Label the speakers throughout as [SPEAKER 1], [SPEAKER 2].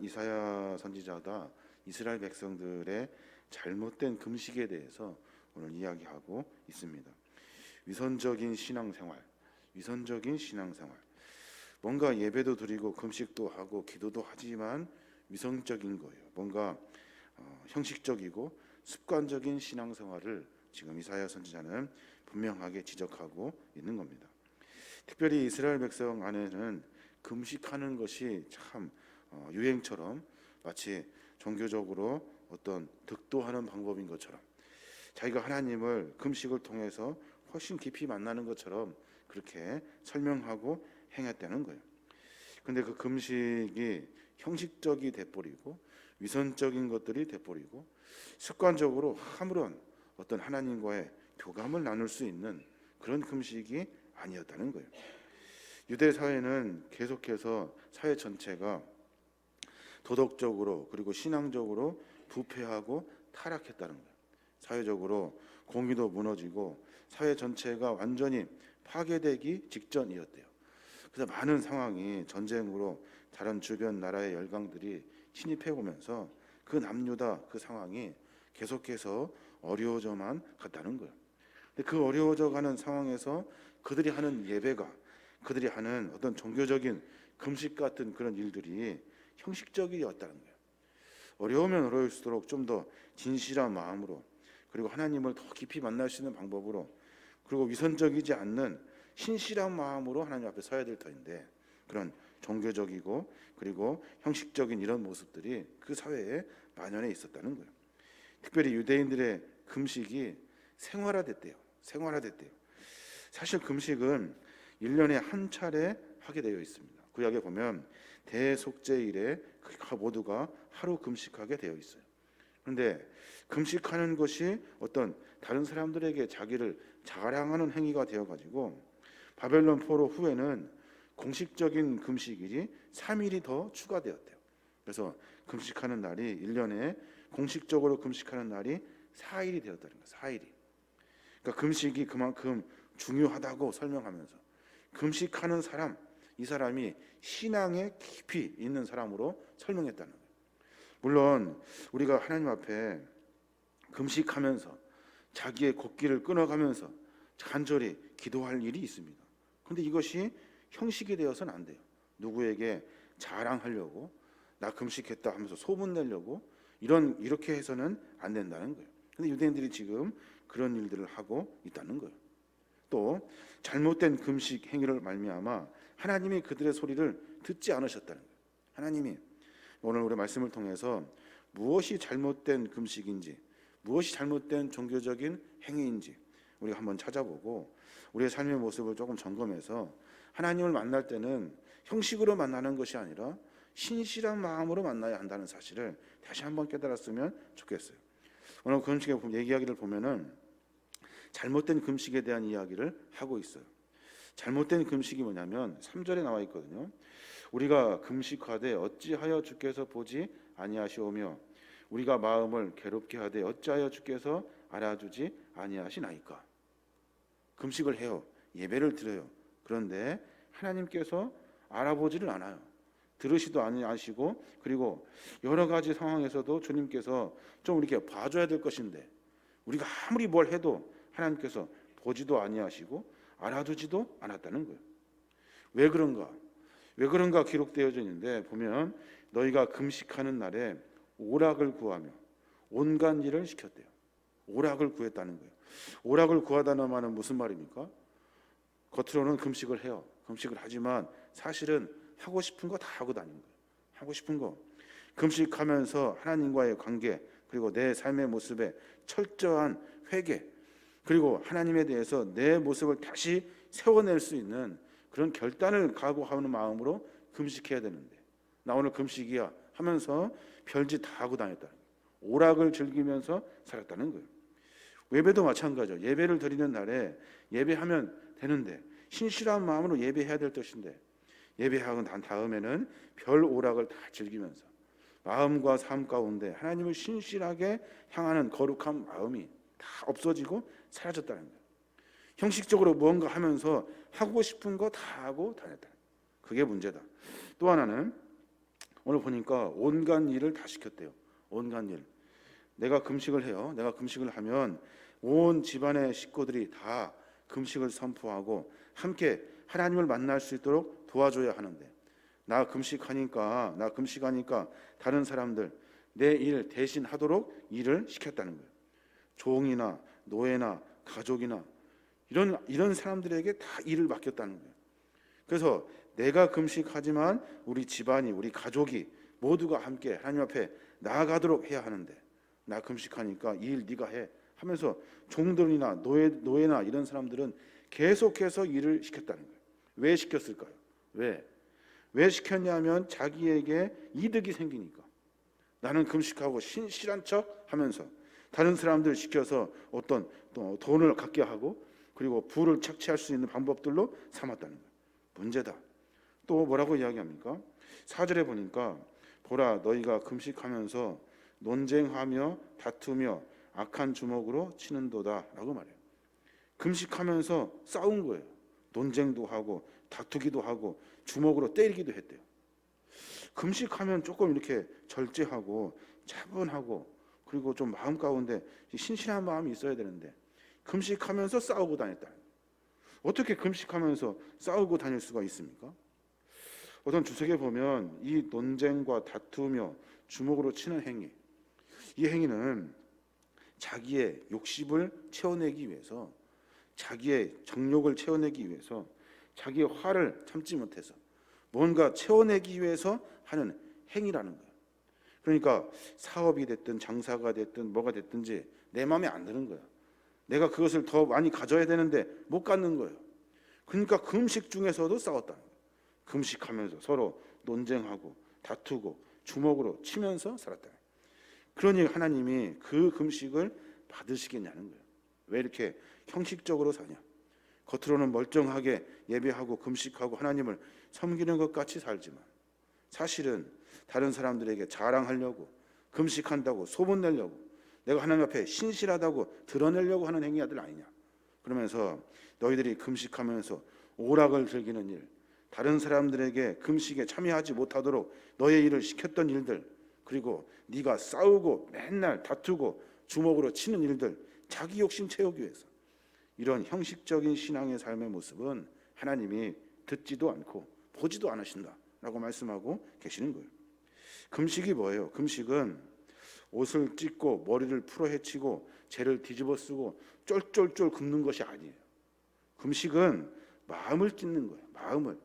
[SPEAKER 1] 이사야 선지자가 이스라엘 백성들의 잘못된 금식에 대해서 오늘 이야기하고 있습니다. 위선적인 신앙생활, 뭔가 예배도 드리고 금식도 하고 기도도 하지만 위선적인 거예요. 뭔가 형식적이고 습관적인 신앙생활을 지금 이사야 선지자는 분명하게 지적하고 있는 겁니다. 특별히 이스라엘 백성 안에는 금식하는 것이 참 유행처럼 마치 종교적으로 어떤 득도하는 방법인 것처럼, 자기가 하나님을 금식을 통해서 훨씬 깊이 만나는 것처럼 그렇게 설명하고 행했다는 거예요. 근데 그 금식이 형식적이 돼버리고 위선적인 것들이 돼버리고 습관적으로 아무런 어떤 하나님과의 교감을 나눌 수 있는 그런 금식이 아니었다는 거예요. 유대 사회는 계속해서 사회 전체가 도덕적으로 그리고 신앙적으로 부패하고 타락했다는 거예요. 사회적으로 공의도 무너지고 사회 전체가 완전히 파괴되기 직전이었대요. 그래서 많은 상황이 전쟁으로 다른 주변 나라의 열강들이 침입해 오면서 그 남유다 그 상황이 계속해서 어려워져만 갔다는 거예요. 근데 그 어려워져 가는 상황에서 그들이 하는 예배가, 그들이 하는 어떤 종교적인 금식 같은 그런 일들이 형식적이었다는 거예요. 어려우면 어려울수록 좀 더 진실한 마음으로, 그리고 하나님을 더 깊이 만날 수 있는 방법으로, 그리고 위선적이지 않는 신실한 마음으로 하나님 앞에 서야 될 터인데, 그런 종교적이고 그리고 형식적인 이런 모습들이 그 사회에 만연해 있었다는 거예요. 특별히 유대인들의 금식이 생활화됐대요. 사실 금식은 1년에 한 차례 하게 되어 있습니다. 구약에 보면 대속죄일에 모두가 하루 금식하게 되어 있어요. 그런데 금식하는 것이 어떤 다른 사람들에게 자기를 자랑하는 행위가 되어가지고 바벨론 포로 후에는 공식적인 금식일이 3일이 더 추가되었대요. 그래서 금식하는 날이 1년에 공식적으로 금식하는 날이 4일이 되었다는 거예요. 4일이. 그러니까 금식이 그만큼 중요하다고 설명하면서 금식하는 사람, 이 사람이 신앙에 깊이 있는 사람으로 설명했다는 거예요. 물론 우리가 하나님 앞에 금식하면서 자기의 곡기를 끊어가면서 간절히 기도할 일이 있습니다. 그런데 이것이 형식이 되어서는 안 돼요. 누구에게 자랑하려고 나 금식했다 하면서 소문내려고 이렇게 해서는 안 된다는 거예요. 그런데 유대인들이 지금 그런 일들을 하고 있다는 거예요. 또 잘못된 금식 행위를 말미암아 하나님이 그들의 소리를 듣지 않으셨다는 거예요. 하나님이 오늘 우리 말씀을 통해서 무엇이 잘못된 금식인지, 무엇이 잘못된 종교적인 행위인지 우리가 한번 찾아보고 우리의 삶의 모습을 조금 점검해서 하나님을 만날 때는 형식으로 만나는 것이 아니라 신실한 마음으로 만나야 한다는 사실을 다시 한번 깨달았으면 좋겠어요. 오늘 금식의 얘기하기를 보면은 잘못된 금식에 대한 이야기를 하고 있어요. 잘못된 금식이 뭐냐면 3절에 나와 있거든요. 우리가 금식하되 어찌하여 주께서 보지 아니하시오며 우리가 마음을 괴롭게 하되 어찌하여 주께서 알아주지 아니하시나이까. 금식을 해요. 예배를 드려요. 그런데 하나님께서 알아보지를 않아요. 들으시도 아니하시고, 그리고 여러 가지 상황에서도 주님께서 좀 이렇게 봐줘야 될 것인데 우리가 아무리 뭘 해도 하나님께서 보지도 아니하시고 알아두지도 않았다는 거예요. 왜 그런가 기록되어져 있는데 보면 너희가 금식하는 날에 오락을 구하며 온갖 일을 시켰대요. 오락을 구했다는 거예요. 오락을 구하다는 말은 무슨 말입니까? 겉으로는 금식을 해요. 금식을 하지만 사실은 하고 싶은 거 다 하고 다니는 거예요. 하고 싶은 거. 금식하면서 하나님과의 관계, 그리고 내 삶의 모습에 철저한 회개, 그리고 하나님에 대해서 내 모습을 다시 세워낼 수 있는 그런 결단을 각오하는 마음으로 금식해야 되는데, 나 오늘 금식이야 하면서 별짓 다 하고 다녔다는 거예요. 오락을 즐기면서 살았다는 거예요. 예배도 마찬가지죠. 예배를 드리는 날에 예배하면 되는데 신실한 마음으로 예배해야 될 것인데 예배하고 난 다음에는 별 오락을 다 즐기면서 마음과 삶 가운데 하나님을 신실하게 향하는 거룩한 마음이 다 없어지고 사라졌다는 거예요. 형식적으로 무언가 하면서 하고 싶은 거 다 하고 다녔다. 그게 문제다. 또 하나는 오늘 보니까 온갖 일을 다 시켰대요. 온갖 일. 내가 금식을 해요. 내가 금식을 하면 온 집안의 식구들이 다 금식을 선포하고 함께 하나님을 만날 수 있도록 도와줘야 하는데, 나 금식하니까 다른 사람들 내 일 대신 하도록 일을 시켰다는 거예요. 종이나 노예나 가족이나 이런 사람들에게 다 일을 맡겼다는 거예요. 그래서 내가 금식하지만 우리 집안이, 우리 가족이 모두가 함께 하나님 앞에 나아가도록 해야 하는데, 나 금식하니까 이 일 네가 해 하면서 종들이나 노예나 이런 사람들은 계속해서 일을 시켰다는 거예요. 왜 시켰을까요? 왜 시켰냐면 자기에게 이득이 생기니까. 나는 금식하고 신실한 척 하면서 다른 사람들 시켜서 어떤 돈을 갖게 하고 그리고 부를 착취할 수 있는 방법들로 삼았다는 거예요. 문제다. 또 뭐라고 이야기합니까? 4절에 보니까 보라, 너희가 금식하면서 논쟁하며 다투며 악한 주먹으로 치는도다 라고 말해요. 금식하면서 싸운 거예요. 논쟁도 하고 다투기도 하고 주먹으로 때리기도 했대요. 금식하면 조금 이렇게 절제하고 차분하고 그리고 좀 마음 가운데 신실한 마음이 있어야 되는데 금식하면서 싸우고 다녔다. 어떻게 금식하면서 싸우고 다닐 수가 있습니까? 어떤 주석에 보면 이 논쟁과 다투며 주먹으로 치는 행위, 이 행위는 자기의 욕심을 채워내기 위해서, 자기의 정욕을 채워내기 위해서, 자기의 화를 참지 못해서 뭔가 채워내기 위해서 하는 행위라는 거예요. 그러니까 사업이 됐든 장사가 됐든 뭐가 됐든지 내 마음에 안 드는 거예요. 내가 그것을 더 많이 가져야 되는데 못 갖는 거예요. 그러니까 금식 중에서도 싸웠다는 거예요. 금식하면서 서로 논쟁하고 다투고 주먹으로 치면서 살았다. 그러니 하나님이 그 금식을 받으시겠냐는 거예요. 왜 이렇게 형식적으로 사냐? 겉으로는 멀쩡하게 예배하고 금식하고 하나님을 섬기는 것 같이 살지만 사실은 다른 사람들에게 자랑하려고 금식한다고 소문내려고 내가 하나님 앞에 신실하다고 드러내려고 하는 행위들 아니냐. 그러면서 너희들이 금식하면서 오락을 즐기는 일, 다른 사람들에게 금식에 참여하지 못하도록 너의 일을 시켰던 일들, 그리고 네가 싸우고 맨날 다투고 주먹으로 치는 일들, 자기 욕심 채우기 위해서, 이런 형식적인 신앙의 삶의 모습은 하나님이 듣지도 않고 보지도 않으신다라고 말씀하고 계시는 거예요. 금식이 뭐예요? 금식은 옷을 찢고 머리를 풀어 헤치고 재를 뒤집어 쓰고 쫄쫄쫄 굶는 것이 아니에요. 금식은 마음을 찢는 거예요. 마음을.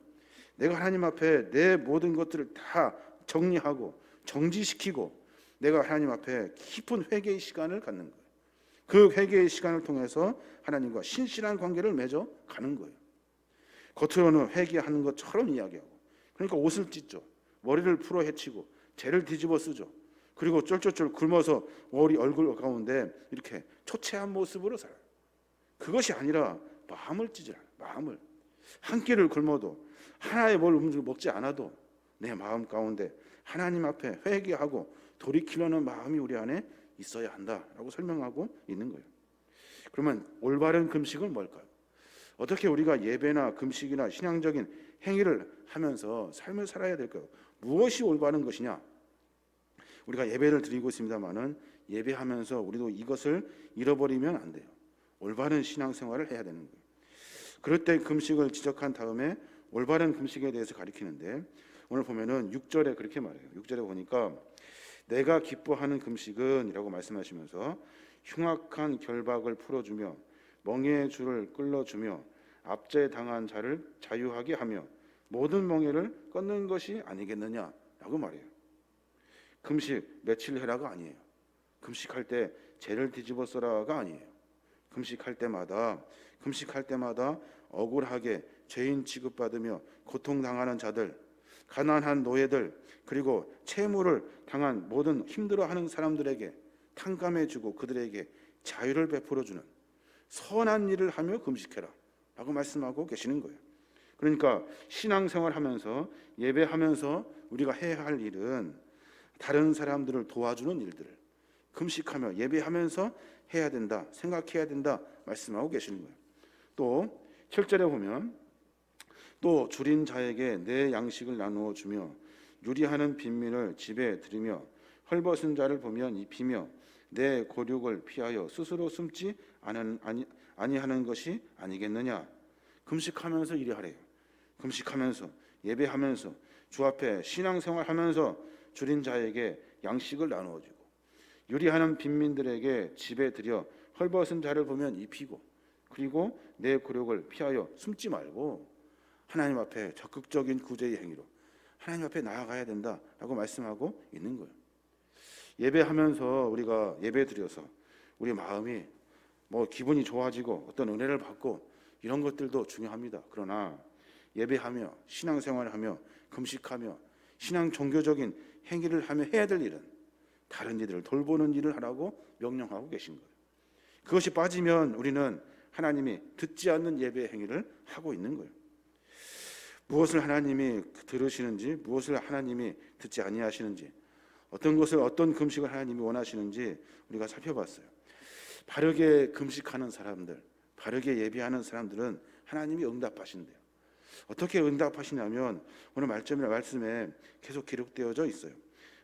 [SPEAKER 1] 내가 하나님 앞에 내 모든 것들을 다 정리하고 정지시키고 내가 하나님 앞에 깊은 회개의 시간을 갖는 거예요. 그 회개의 시간을 통해서 하나님과 신실한 관계를 맺어 가는 거예요. 겉으로는 회개하는 것처럼 이야기하고, 그러니까 옷을 찢죠. 머리를 풀어 헤치고 재를 뒤집어 쓰죠. 그리고 쫄쫄쫄 굶어서 얼굴 가운데 이렇게 초췌한 모습으로 살아요. 그것이 아니라 마음을 찢으라. 마음을. 한 끼를 굶어도 하나의 음식을 먹지 않아도 내 마음 가운데 하나님 앞에 회개하고 돌이키려는 마음이 우리 안에 있어야 한다라고 설명하고 있는 거예요. 그러면 올바른 금식은 뭘까요? 어떻게 우리가 예배나 금식이나 신앙적인 행위를 하면서 삶을 살아야 될까요? 무엇이 올바른 것이냐? 우리가 예배를 드리고 있습니다만은 예배하면서 우리도 이것을 잃어버리면 안 돼요. 올바른 신앙생활을 해야 되는 거예요. 그럴 때 금식을 지적한 다음에 올바른 금식에 대해서 가리키는데, 오늘 보면은 6절에 그렇게 말해요. 6절에 보니까 내가 기뻐하는 금식은 이라고 말씀하시면서 흉악한 결박을 풀어주며 멍에의 줄을 끌어주며 압제 당한 자를 자유하게 하며 모든 멍에를 끊는 것이 아니겠느냐라고 말해요. 금식 며칠 해라가 아니에요. 금식할 때 죄를 뒤집어 써라가 아니에요. 금식할 때마다 억울하게 죄인 취급받으며 고통당하는 자들, 가난한 노예들, 그리고 채무를 당한 모든 힘들어하는 사람들에게 탕감해주고 그들에게 자유를 베풀어주는 선한 일을 하며 금식해라 라고 말씀하고 계시는 거예요. 그러니까 신앙생활하면서 예배하면서 우리가 해야 할 일은 다른 사람들을 도와주는 일들을 금식하며 예배하면서 해야 된다, 생각해야 된다 말씀하고 계시는 거예요. 또 7절에 보면 또 줄인 자에게 내 양식을 나누어 주며 유리하는 빈민을 집에 들이며 헐벗은 자를 보면 입히며 내 고륙을 피하여 스스로 숨지 아니하는 것이 아니겠느냐. 금식하면서 이래 하래요. 금식하면서 예배하면서 주 앞에 신앙생활하면서 줄인 자에게 양식을 나누어 주고 유리하는 빈민들에게 집에 들여 헐벗은 자를 보면 입히고 그리고 내 굴욕을 피하여 숨지 말고 하나님 앞에 적극적인 구제의 행위로 하나님 앞에 나아가야 된다라고 말씀하고 있는 거예요. 예배하면서 우리가 예배 드려서 우리 마음이 기분이 좋아지고 어떤 은혜를 받고 이런 것들도 중요합니다. 그러나 예배하며 신앙생활하며 금식하며 신앙 종교적인 행위를 하며 해야 될 일은 다른 이들을 돌보는 일을 하라고 명령하고 계신 거예요. 그것이 빠지면 우리는 하나님이 듣지 않는 예배 행위를 하고 있는 거예요. 무엇을 하나님이 들으시는지 무엇을 하나님이 듣지 아니하시는지 어떤 것을 어떤 금식을 하나님이 원하시는지 우리가 살펴봤어요. 바르게 금식하는 사람들, 바르게 예배하는 사람들은 하나님이 응답하신대요. 어떻게 응답하시냐면 오늘 말씀에 계속 기록되어져 있어요.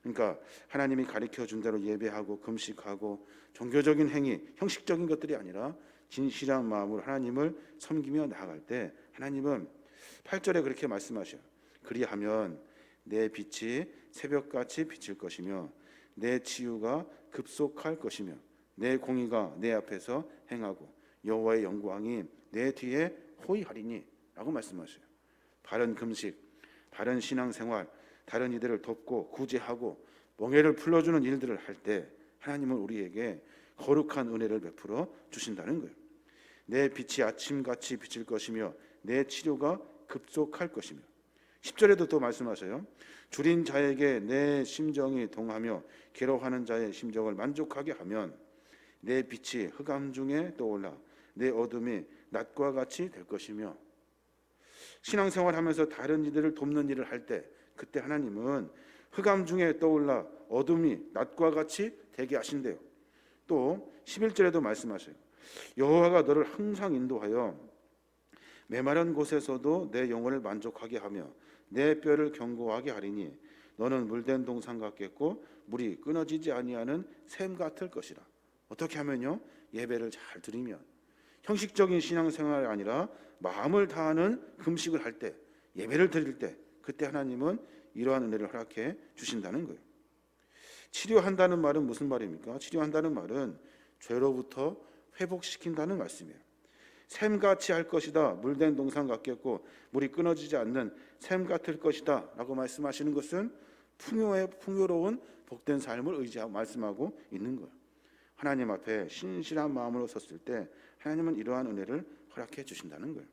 [SPEAKER 1] 그러니까 하나님이 가르쳐준 대로 예배하고 금식하고 종교적인 행위, 형식적인 것들이 아니라 진실한 마음으로 하나님을 섬기며 나아갈 때 하나님은 8절에 그렇게 말씀하셔요. 그리하면 내 빛이 새벽같이 비칠 것이며 내 치유가 급속할 것이며 내 공의가 내 앞에서 행하고 여호와의 영광이 내 뒤에 호위하리니 라고 말씀하셔요. 바른 금식, 바른 신앙생활, 다른 이들을 돕고 구제하고 멍에를 풀어주는 일들을 할 때 하나님은 우리에게 거룩한 은혜를 베풀어 주신다는 거예요. 내 빛이 아침같이 비칠 것이며 내 치료가 급속할 것이며 10절에도 또 말씀하셔요. 줄인 자에게 내 심정이 동하며 괴로워하는 자의 심정을 만족하게 하면 내 빛이 흑암 중에 떠올라 내 어둠이 낮과 같이 될 것이며 신앙생활하면서 다른 이들을 돕는 일을 할 때 그때 하나님은 흑암 중에 떠올라 어둠이 낮과 같이 되게 하신대요. 또 11절에도 말씀하셔요. 여호와가 너를 항상 인도하여 메마른 곳에서도 내 영혼을 만족하게 하며 내 뼈를 견고하게 하리니 너는 물된 동산 같겠고 물이 끊어지지 아니하는 샘 같을 것이라. 어떻게 하면요? 예배를 잘 드리면 형식적인 신앙생활이 아니라 마음을 다하는 금식을 할 때 예배를 드릴 때 그때 하나님은 이러한 은혜를 허락해 주신다는 거예요. 치료한다는 말은 무슨 말입니까? 치료한다는 말은 죄로부터 회복시킨다는 말씀이에요. 샘같이 할 것이다. 물된 동산 같겠고 물이 끊어지지 않는 샘 같을 것이다 라고 말씀하시는 것은 풍요로운 복된 삶을 의지하고 말씀하고 있는 거예요. 하나님 앞에 신실한 마음으로 섰을 때 하나님은 이러한 은혜를 허락해 주신다는 거예요.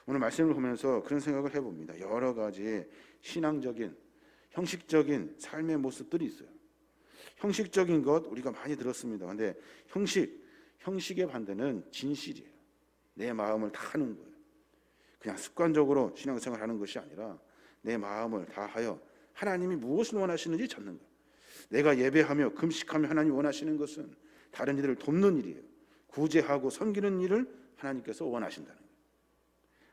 [SPEAKER 1] 오늘 말씀을 보면서 그런 생각을 해봅니다. 여러 가지 신앙적인 형식적인 삶의 모습들이 있어요. 형식적인 것 우리가 많이 들었습니다. 그런데 형식의 반대는 진실이에요. 내 마음을 다하는 거예요. 그냥 습관적으로 신앙생활 하는 것이 아니라 내 마음을 다하여 하나님이 무엇을 원하시는지 찾는 거예요. 내가 예배하며 금식하며 하나님이 원하시는 것은 다른 이들을 돕는 일이에요. 구제하고 섬기는 일을 하나님께서 원하신다는 거예요.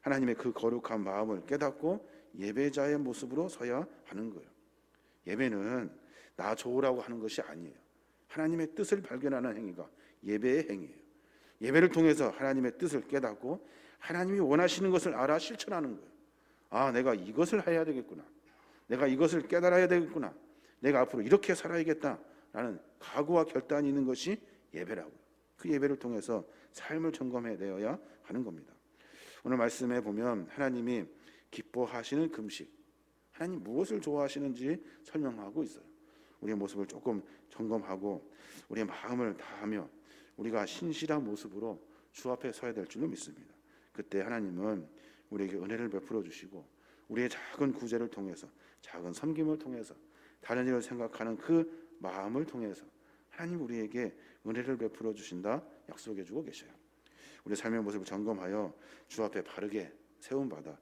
[SPEAKER 1] 하나님의 그 거룩한 마음을 깨닫고 예배자의 모습으로 서야 하는 거예요. 예배는 나 좋으라고 하는 것이 아니에요. 하나님의 뜻을 발견하는 행위가 예배의 행위예요. 예배를 통해서 하나님의 뜻을 깨닫고 하나님이 원하시는 것을 알아 실천하는 거예요. 아, 내가 이것을 해야 되겠구나. 내가 이것을 깨달아야 되겠구나. 내가 앞으로 이렇게 살아야겠다라는 각오와 결단이 있는 것이 예배라고요. 그 예배를 통해서 삶을 점검해야 되어야 하는 겁니다. 오늘 말씀에 보면 하나님이 기뻐하시는 금식, 하나님 무엇을 좋아하시는지 설명하고 있어요. 우리의 모습을 조금 점검하고 우리의 마음을 다하며 우리가 신실한 모습으로 주 앞에 서야 될 줄로 믿습니다. 그때 하나님은 우리에게 은혜를 베풀어 주시고 우리의 작은 구제를 통해서 작은 섬김을 통해서 다른 일을 생각하는 그 마음을 통해서 하나님 우리에게 은혜를 베풀어 주신다 약속해 주고 계셔요. 우리 삶의 모습을 점검하여 주 앞에 바르게 세움받아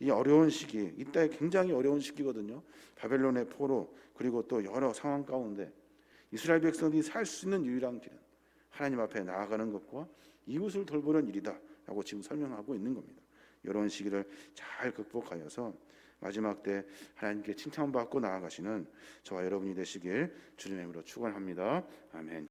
[SPEAKER 1] 이 어려운 시기, 이때 굉장히 어려운 시기거든요. 바벨론의 포로 그리고 또 여러 상황 가운데 이스라엘 백성이 살 수 있는 유일한 길은 하나님 앞에 나아가는 것과 이웃을 돌보는 일이다 라고 지금 설명하고 있는 겁니다. 이런 시기를 잘 극복하여서 마지막 때 하나님께 칭찬받고 나아가시는 저와 여러분이 되시길 주님의 이름으로 축원합니다. 아멘.